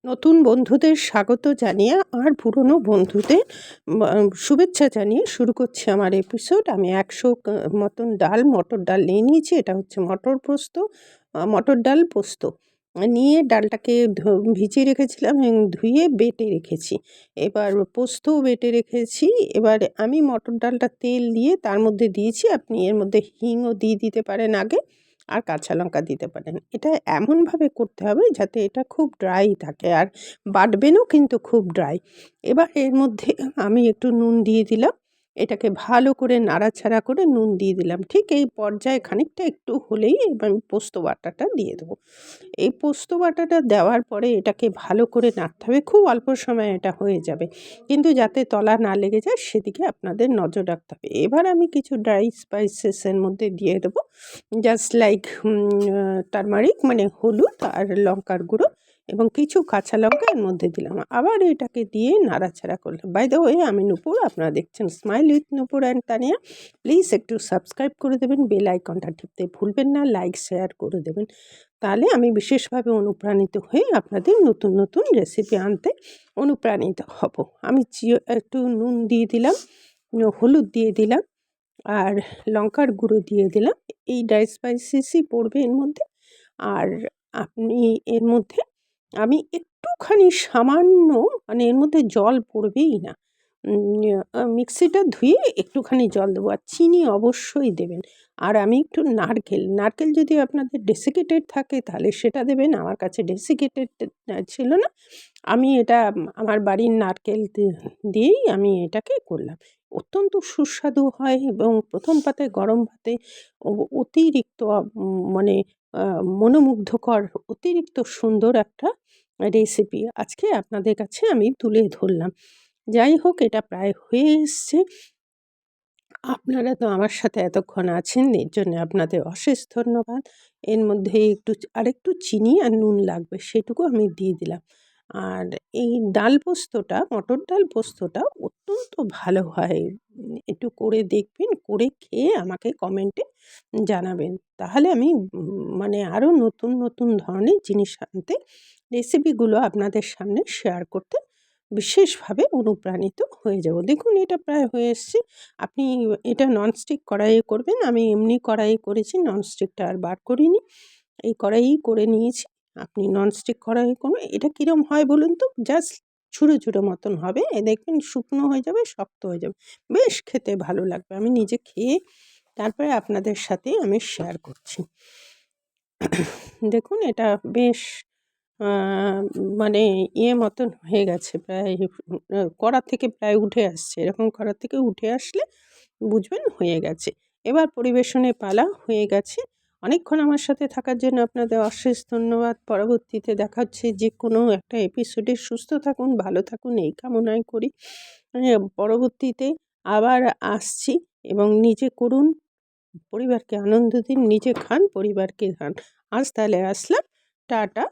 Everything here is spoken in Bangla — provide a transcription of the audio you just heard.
নতুন বন্ধুদের স্বাগত জানিয়ে আর পুরনো বন্ধুদের শুভেচ্ছা জানিয়ে শুরু করছি আমার এপিসোড। আমি ১০০ মতন মটর ডাল নিয়ে নিয়েছি। এটা হচ্ছে মটর ডাল পোস্ত। নিয়ে ডালটাকে ভিজিয়ে রেখেছিলাম এবং ধুয়ে বেটে রেখেছি। এবার পোস্তও বেটে রেখেছি। এবার আমি মটর ডালটা তেল দিয়ে তার মধ্যে দিয়েছি। আপনি এর মধ্যে হিংও দিয়ে দিতে পারেন আগে। আর কাঁচা লঙ্কা দিতে পারেন। এটা এমনভাবে করতে হবে যাতে এটা খুব ড্রাই থাকে, আর বাটবেনও কিন্তু খুব ড্রাই। এবার এর মধ্যে আমি একটু নুন দিয়ে দিলাম। এটাকে ভালো করে নাড়াচাড়া করে নুন দিয়ে দিলাম। ঠিক এই পর্যায়ে খানিকটা একটু হলেই এবার আমি পোস্ত বাটাটা দিয়ে দেবো। এই পোস্ত বাটাটা দেওয়ার পরে এটাকে ভালো করে নাড়তে হবে। খুব অল্প সময়ে এটা হয়ে যাবে। কিন্তু যাতে তলা না লেগে যায় সেদিকে আপনাদের নজর রাখতে হবে। এবার আমি কিছু ড্রাই স্পাইসেস এর মধ্যে দিয়ে দেবো। জাস্ট লাইক টারমারিক মানে হলুদ আর লঙ্কার গুঁড়ো এবং কিছু কাঁচা লঙ্কা এর মধ্যে দিলাম। আবার এটাকে দিয়ে নাড়াচাড়া করলাম। বাই দ্য ওয়ে, আমি নূপুর, আপনারা দেখছেন smile with Nupur and Tania. Please একটু সাবস্ক্রাইব করে দেবেন, বেল আইকনটা টিপতে ভুলবেন না, লাইক শেয়ার করে দেবেন। তাহলে আমি বিশেষভাবে অনুপ্রাণিত হয়ে আপনাদের নতুন নতুন রেসিপি আনতে অনুপ্রাণিত হব। আমি একটু নুন দিয়ে দিলাম, হলুদ দিয়ে দিলাম আর লঙ্কার গুঁড়ো দিয়ে দিলাম। এই ড্রাই স্পাইসেসই পড়বে এর মধ্যে। আর আপনি এর মধ্যে আমি একটুখানি সামান্য, মানে এর মধ্যে জল পড়বেই না। মিক্সিটা ধুয়ে একটুখানি জল দেবো, আর চিনি অবশ্যই দেবেন। আর আমি একটু নারকেল যদি আপনাদের ডেসিকেটেড থাকে তাহলে সেটা দেবেন। আমার কাছে ডেসিকেটেড ছিল না। আমি এটা আমার বাড়ির নারকেল দিয়েই আমি এটাকে করলাম। অত্যন্ত সুস্বাদু হয় এবং প্রথম পাতে গরম ভাতে অতিরিক্ত মানে মনোমুগ্ধকর, অতিরিক্ত সুন্দর একটা রেসিপি আজকে আপনাদের কাছে আমি তুলে ধরলাম। যাই হোক, এটা প্রায় হয়ে এসছে। আপনারা তো আমার সাথে এতক্ষণ আছেন, এর জন্যে আপনাদের অশেষ ধন্যবাদ। এর মধ্যে আরেকটু চিনি আর নুন লাগবে, সেটুকু আমি দিয়ে দিলাম। আর এই মটর ডাল পোস্তটা অত্যন্ত ভালো হয়। একটু করে দেখবেন, করে খেয়ে আমাকে কমেন্টে জানাবেন। তাহলে আমি মানে আরও নতুন নতুন ধরনের জিনিস আনতে, রেসিপিগুলো আপনাদের সামনে শেয়ার করতে বিশেষভাবে অনুপ্রাণিত হয়ে যাব। দেখুন, এটা প্রায় হয়ে এসছে। আপনি এটা ননস্টিক কড়াইয়ে করবেন। আমি এমনি কড়াইয়ে করেছি, ননস্টিকটা আর বার করিনি। এই কড়াইয়েই করে নিয়েছি। আপনি ননস্টিক কড়াইয়ে করুন। এটা কীরকম হয় বলুন তো? জাস্ট ঝুরো ঝুরো মতন হবে। দেখবেন শুকনো হয়ে যাবে, শক্ত হয়ে যাবে। বেশ খেতে ভালো লাগবে। আমি নিজে খেয়ে তারপরে আপনাদের সাথে আমি শেয়ার করছি। দেখুন, এটা বেশ আ মানে মতন হয়ে গেছে, প্রায় কড়া থেকে প্রায় উঠে আসছে। এরকম কড়া থেকে উঠে আসলে বুঝবেন হয়ে গেছে। এবার পরিবেশনের পালা, হয়ে গেছে। অনেকক্ষণ আমার সাথে থাকার জন্য আপনাদের অশেষ ধন্যবাদ। পরবর্তীতে দেখা হচ্ছে যে কোনো একটা এপিসোডে। সুস্থ থাকুন, ভালো থাকুন এই কামনাই করি। পরবর্তীতে আবার আসছি এবং নিজে করুন, পরিবারকে আনন্দ দিন, নিজে খান, পরিবারকে খান। আজ তাহলে আসলাম। টাটা।